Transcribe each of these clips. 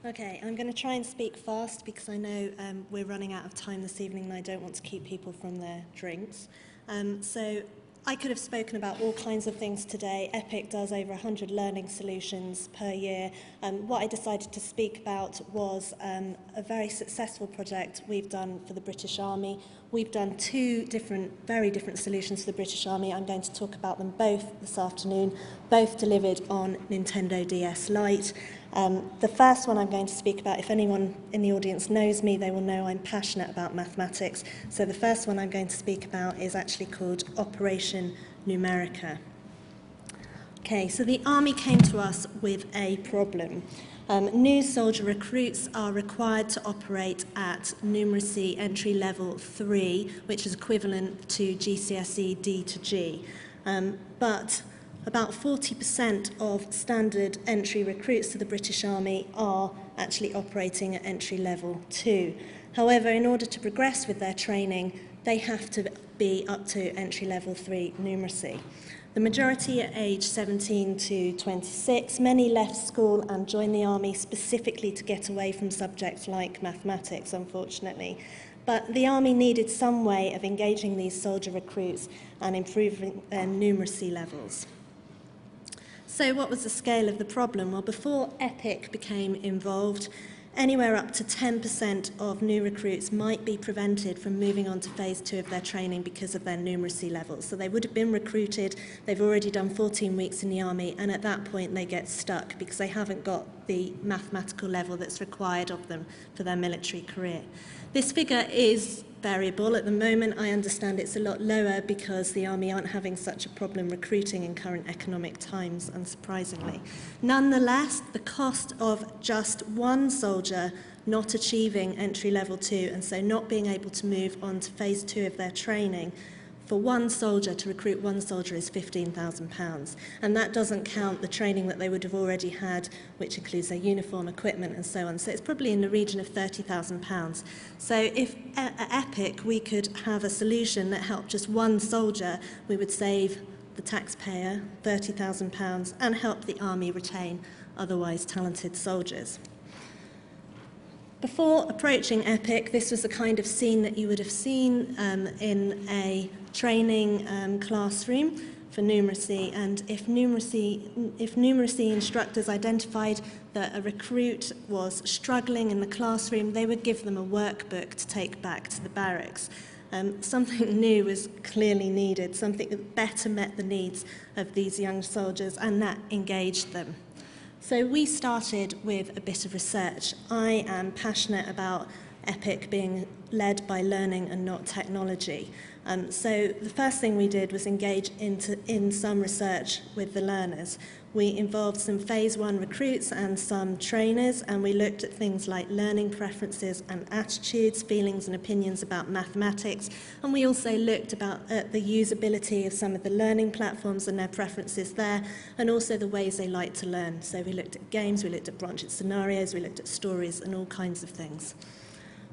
Okay, I'm going to try and speak fast because I know we're running out of time this evening and I don't want to keep people from their drinks. So I could have spoken about all kinds of things today. EPIC does over 100 learning solutions per year. What I decided to speak about was a very successful project we've done for the British Army. We've done two very different solutions for the British Army. I'm going to talk about them both this afternoon, both delivered on Nintendo DS Lite. The first one I'm going to speak about, if anyone in the audience knows me, they will know I'm passionate about mathematics. So the first one I'm going to speak about is actually called Operation Numerica. Okay, so the Army came to us with a problem. New soldier recruits are required to operate at numeracy entry level 3, which is equivalent to GCSE D to G. But about 40% of standard entry recruits to the British Army are actually operating at entry level 2. However, in order to progress with their training, they have to be up to entry level 3 numeracy. The majority are aged 17 to 26. Many left school and joined the Army specifically to get away from subjects like mathematics, unfortunately. But the Army needed some way of engaging these soldier recruits and improving their numeracy levels. So what was the scale of the problem? Well, before EPIC became involved, anywhere up to 10% of new recruits might be prevented from moving on to phase 2 of their training because of their numeracy levels. So they would have been recruited, they've already done 14 weeks in the Army, and at that point they get stuck because they haven't got the mathematical level that's required of them for their military career. This figure is variable. At the moment, I understand it's a lot lower because the Army aren't having such a problem recruiting in current economic times, unsurprisingly. Nonetheless, the cost of just one soldier not achieving entry level 2 and so not being able to move on to phase 2 of their training, for one soldier, to recruit one soldier, is £15,000. And that doesn't count the training that they would have already had, which includes their uniform, equipment, and so on. So it's probably in the region of £30,000. So if at EPIC we could have a solution that helped just one soldier, we would save the taxpayer £30,000 and help the Army retain otherwise talented soldiers. Before approaching EPIC, this was the kind of scene that you would have seen in a training classroom for numeracy. And if numeracy instructors identified that a recruit was struggling in the classroom, they would give them a workbook to take back to the barracks. Something new was clearly needed, something that better met the needs of these young soldiers, and that engaged them. So we started with a bit of research. I am passionate about EPIC being led by learning and not technology. So the first thing we did was engage in some research with the learners. We involved some phase 1 recruits and some trainers, and we looked at things like learning preferences and attitudes, feelings and opinions about mathematics, and we also looked at the usability of some of the learning platforms and their preferences there, and also the ways they like to learn. So we looked at games, we looked at branched scenarios, we looked at stories and all kinds of things.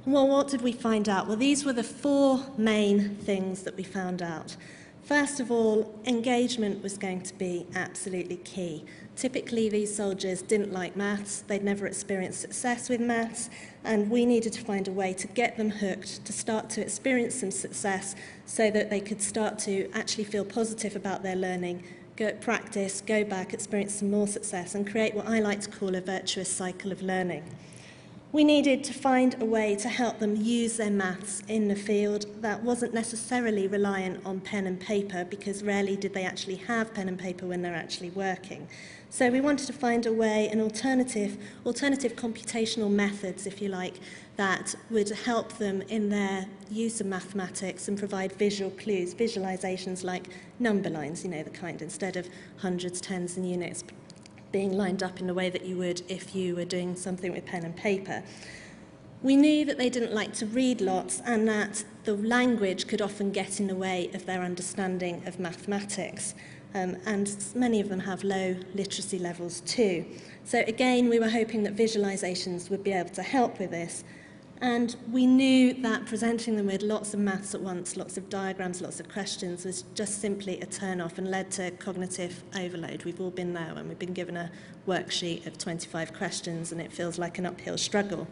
Well, what did we find out? Well, these were the 4 main things that we found out. First of all, engagement was going to be absolutely key. Typically, these soldiers didn't like maths, they'd never experienced success with maths, and we needed to find a way to get them hooked, to start to experience some success so that they could start to actually feel positive about their learning, go practice, go back, experience some more success, and create what I like to call a virtuous cycle of learning. We needed to find a way to help them use their maths in the field that wasn't necessarily reliant on pen and paper, because rarely did they actually have pen and paper when they're actually working. So we wanted to find a way, an alternative computational methods, if you like, that would help them in their use of mathematics and provide visual clues, visualizations like number lines, you know, the kind, instead of hundreds, tens and units being lined up in the way that you would if you were doing something with pen and paper. We knew that they didn't like to read lots and that the language could often get in the way of their understanding of mathematics. And many of them have low literacy levels too. So again, we were hoping that visualizations would be able to help with this. And we knew that presenting them with lots of maths at once, lots of diagrams, lots of questions, was just simply a turn-off and led to cognitive overload. We've all been there when we've been given a worksheet of 25 questions and it feels like an uphill struggle.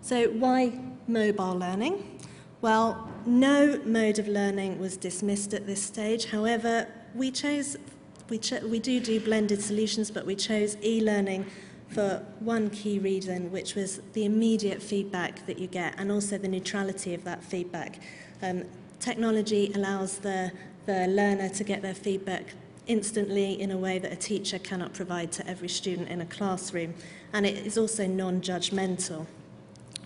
So why mobile learning? Well, no mode of learning was dismissed at this stage. However, we do blended solutions, but we chose e-learning for one key reason, which was the immediate feedback that you get and also the neutrality of that feedback. Technology allows the learner to get their feedback instantly in a way that a teacher cannot provide to every student in a classroom, and it is also non-judgmental.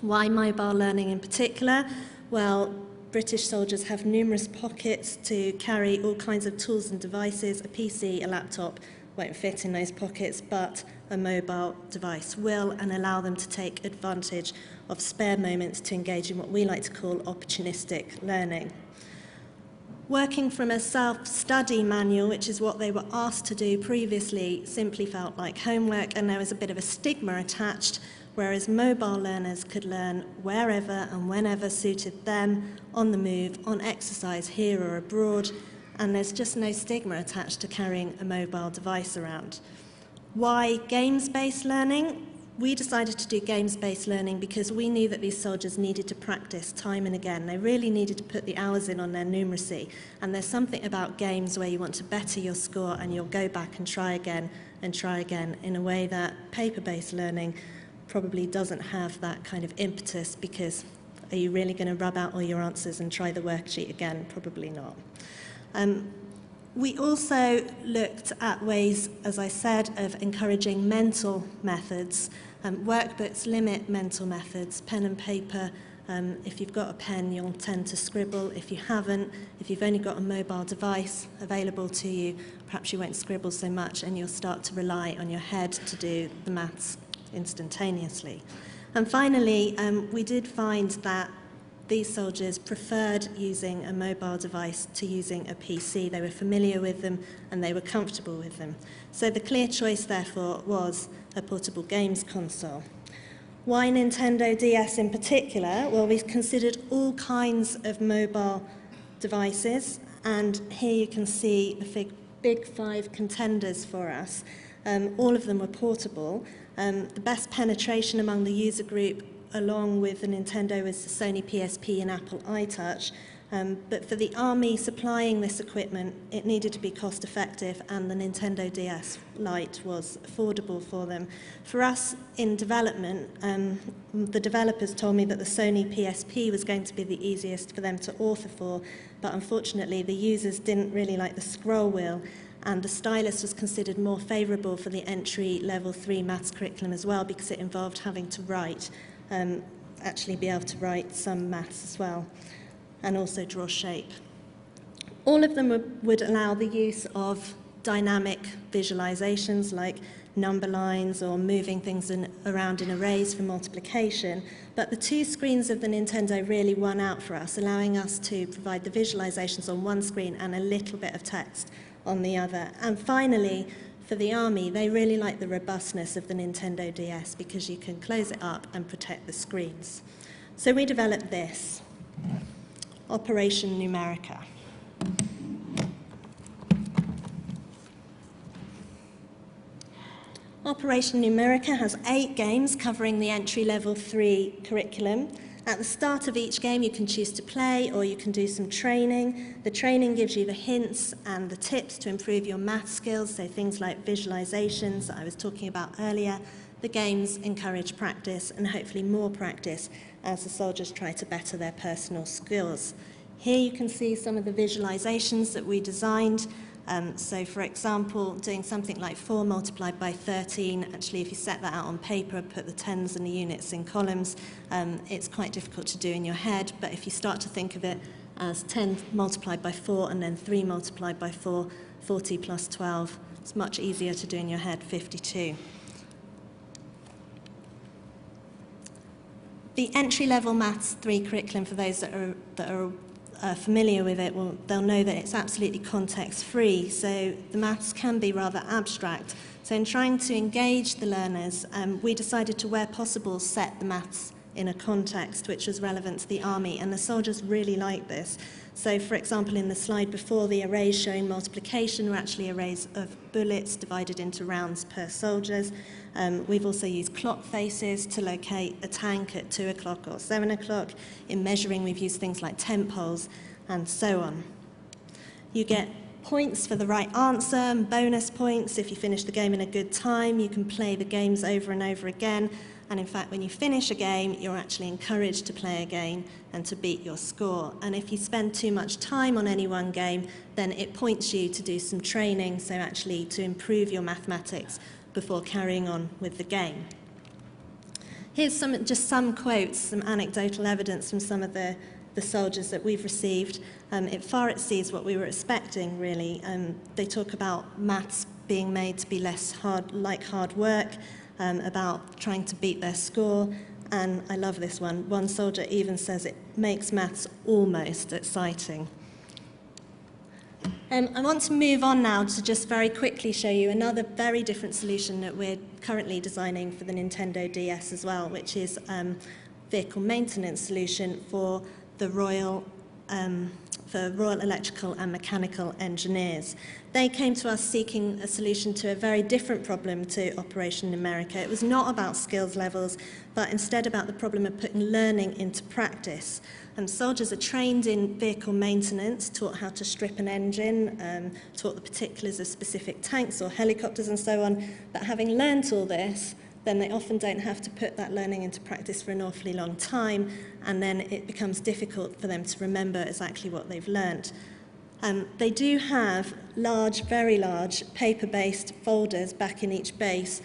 Why mobile learning in particular? Well, British soldiers have numerous pockets to carry all kinds of tools and devices. A PC, a laptop won't fit in those pockets, but a mobile device will, and allow them to take advantage of spare moments to engage in what we like to call opportunistic learning. Working from a self-study manual, which is what they were asked to do previously, simply felt like homework, and there was a bit of a stigma attached, whereas mobile learners could learn wherever and whenever suited them, on the move, on exercise here or abroad, and there's just no stigma attached to carrying a mobile device around. Why games-based learning? We decided to do games-based learning because we knew that these soldiers needed to practice time and again. They really needed to put the hours in on their numeracy, and there's something about games where you want to better your score and you'll go back and try again in a way that paper-based learning probably doesn't have that kind of impetus, because are you really going to rub out all your answers and try the worksheet again? Probably not. We also looked at ways, as I said, of encouraging mental methods. Workbooks limit mental methods, pen and paper. If you've got a pen, you'll tend to scribble. If you haven't, if you've only got a mobile device available to you, perhaps you won't scribble so much and you'll start to rely on your head to do the maths instantaneously. And finally, we did find that these soldiers preferred using a mobile device to using a PC. They were familiar with them and they were comfortable with them. So the clear choice, therefore, was a portable games console. Why Nintendo DS in particular? Well, we've considered all kinds of mobile devices, and here you can see the big 5 contenders for us. All of them were portable. The best penetration among the user group, along with the Nintendo, was the Sony PSP and Apple iTouch. But for the Army supplying this equipment, it needed to be cost effective, and the Nintendo DS Lite was affordable for them. For us in development, the developers told me that the Sony PSP was going to be the easiest for them to author for, but unfortunately the users didn't really like the scroll wheel, and the stylus was considered more favourable for the entry level 3 maths curriculum as well, because it involved having to write, actually be able to write some maths as well, and also draw shape. All of them would allow the use of dynamic visualizations like number lines or moving things around in arrays for multiplication, but the 2 screens of the Nintendo really won out for us, allowing us to provide the visualizations on one screen and a little bit of text on the other. And finally, for the Army, they really like the robustness of the Nintendo DS because you can close it up and protect the screens. So we developed this, Operation Numerica. Operation Numerica has 8 games covering the entry-level 3 curriculum. At the start of each game, you can choose to play or you can do some training. The training gives you the hints and the tips to improve your math skills, so things like visualizations that I was talking about earlier. The games encourage practice and hopefully more practice as the soldiers try to better their personal skills. Here you can see some of the visualizations that we designed. So for example, doing something like 4 multiplied by 13, actually if you set that out on paper, put the tens and the units in columns, it's quite difficult to do in your head, but if you start to think of it as 10 multiplied by 4 and then 3 multiplied by 4, 40 plus 12, it's much easier to do in your head, 52. The entry-level Maths 3 curriculum, for those that are are familiar with it, they'll know that it's absolutely context-free, so the maths can be rather abstract. So in trying to engage the learners, we decided to, where possible, set the maths in a context which was relevant to the army, and the soldiers really liked this. So, for example, in the slide before, the arrays showing multiplication were actually arrays of bullets divided into rounds per soldiers. We've also used clock faces to locate a tank at 2 o'clock or 7 o'clock. In measuring, we've used things like tent poles and so on. You get points for the right answer and bonus points if you finish the game in a good time. You can play the games over and over again. And in fact, when you finish a game, you're actually encouraged to play again and to beat your score. And if you spend too much time on any one game, then it points you to do some training, so actually to improve your mathematics before carrying on with the game. Here's just some quotes, some anecdotal evidence from some of the soldiers that we've received. It far exceeds what we were expecting, really. They talk about maths being made to be less like hard work, about trying to beat their score, and I love this one. One soldier even says it makes maths almost exciting. I want to move on now to just very quickly show you another very different solution that we're currently designing for the Nintendo DS as well, which is vehicle maintenance solution for the Royal Electrical and Mechanical Engineers. They came to us seeking a solution to a very different problem to Operation Numerica. It was not about skills levels, but instead about the problem of putting learning into practice. Soldiers are trained in vehicle maintenance, taught how to strip an engine, taught the particulars of specific tanks or helicopters and so on, but having learnt all this, then they often don't have to put that learning into practice for an awfully long time, and then it becomes difficult for them to remember exactly what they've learnt. They do have large, very large, paper-based folders back in each base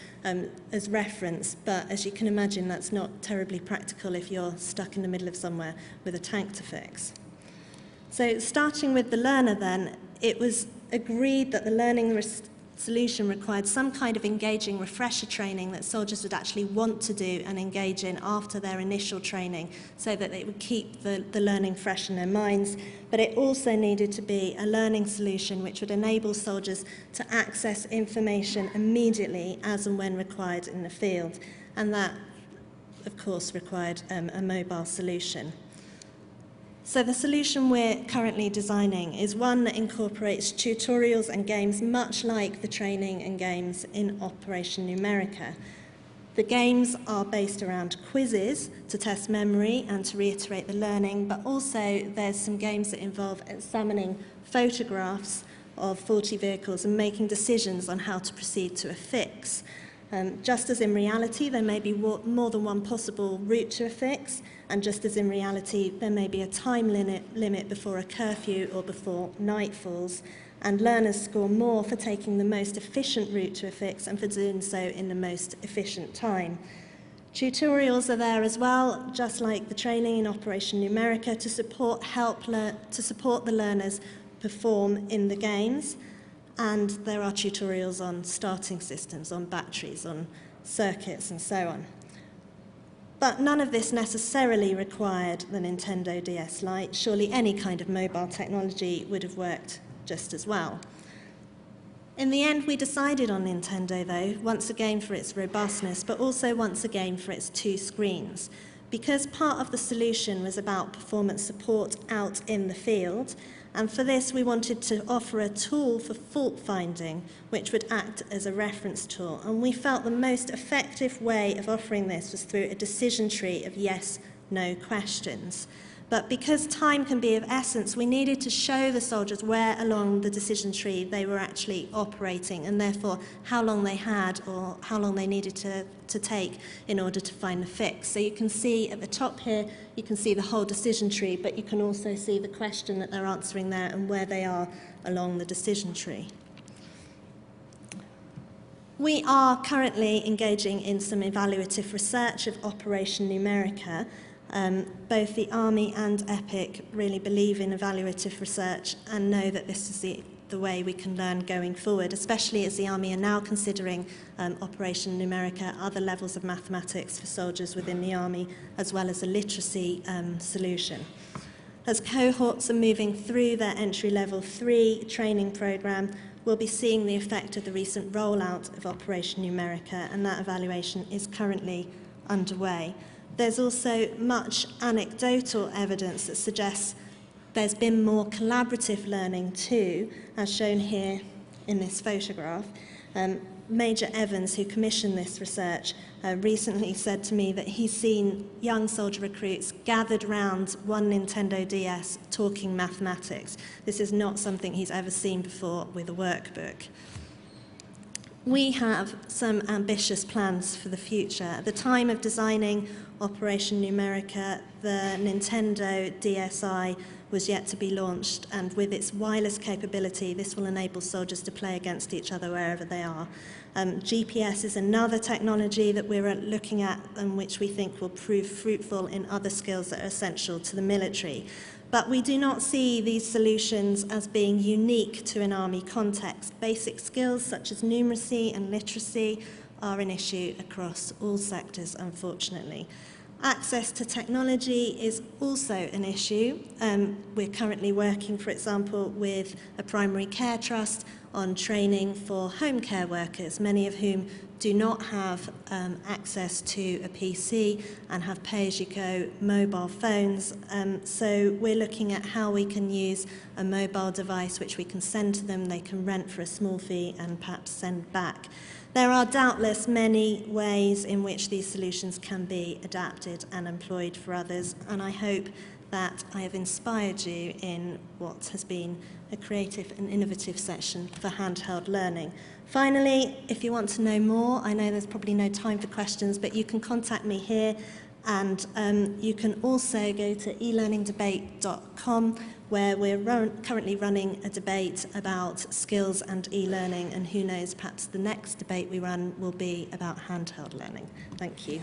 as reference, but as you can imagine, that's not terribly practical if you're stuck in the middle of somewhere with a tank to fix. So starting with the learner then, it was agreed that the learning solution required some kind of engaging refresher training that soldiers would actually want to do and engage in after their initial training so that it would keep the learning fresh in their minds. But it also needed to be a learning solution which would enable soldiers to access information immediately as and when required in the field. And that, of course, required a mobile solution. So the solution we're currently designing is one that incorporates tutorials and games much like the training and games in Operation Numerica. The games are based around quizzes to test memory and to reiterate the learning, but also there's some games that involve examining photographs of faulty vehicles and making decisions on how to proceed to a fix. Just as in reality, there may be more than one possible route to a fix, and just as in reality, there may be a time limit before a curfew or before night falls, and learners score more for taking the most efficient route to a fix and for doing so in the most efficient time. Tutorials are there as well, just like the training in Operation Numerica, to support the learners perform in the games. And there are tutorials on starting systems, on batteries, on circuits, and so on. But none of this necessarily required the Nintendo DS Lite. Surely any kind of mobile technology would have worked just as well. In the end, we decided on Nintendo, though, once again for its robustness, but also once again for its 2 screens. Because part of the solution was about performance support out in the field, and for this we wanted to offer a tool for fault finding which would act as a reference tool, and we felt the most effective way of offering this was through a decision tree of yes/no questions. But because time can be of essence, we needed to show the soldiers where along the decision tree they were actually operating, and therefore how long they had or how long they needed to take in order to find the fix. So you can see at the top here, you can see the whole decision tree, but you can also see the question that they're answering there and where they are along the decision tree. We are currently engaging in some evaluative research of Operation Numerica. Both the Army and EPIC really believe in evaluative research and know that this is the way we can learn going forward, especially as the Army are now considering Operation Numerica, other levels of mathematics for soldiers within the Army, as well as a literacy solution. As cohorts are moving through their entry level 3 training programme, we'll be seeing the effect of the recent rollout of Operation Numerica, and that evaluation is currently underway. There's also much anecdotal evidence that suggests there's been more collaborative learning too, as shown here in this photograph. Major Evans, who commissioned this research, recently said to me that he's seen young soldier recruits gathered round one Nintendo DS talking mathematics. This is not something he's ever seen before with a workbook. We have some ambitious plans for the future. At the time of designing Operation Numerica, the Nintendo DSi was yet to be launched, and with its wireless capability, this will enable soldiers to play against each other wherever they are. GPS is another technology that we're looking at and which we think will prove fruitful in other skills that are essential to the military. But we do not see these solutions as being unique to an army context. Basic skills such as numeracy and literacy are an issue across all sectors, unfortunately. Access to technology is also an issue. We're currently working, for example, with a primary care trust on training for home care workers, many of whom do not have access to a PC and have pay-as-you-go mobile phones. So we're looking at how we can use a mobile device which we can send to them, they can rent for a small fee and perhaps send back. There are doubtless many ways in which these solutions can be adapted and employed for others, and I hope that I have inspired you in what has been a creative and innovative session for handheld learning. Finally, if you want to know more, I know there's probably no time for questions, but you can contact me here, and you can also go to elearningdebate.com, where we're currently running a debate about skills and e-learning, and who knows, perhaps the next debate we run will be about handheld learning. Thank you.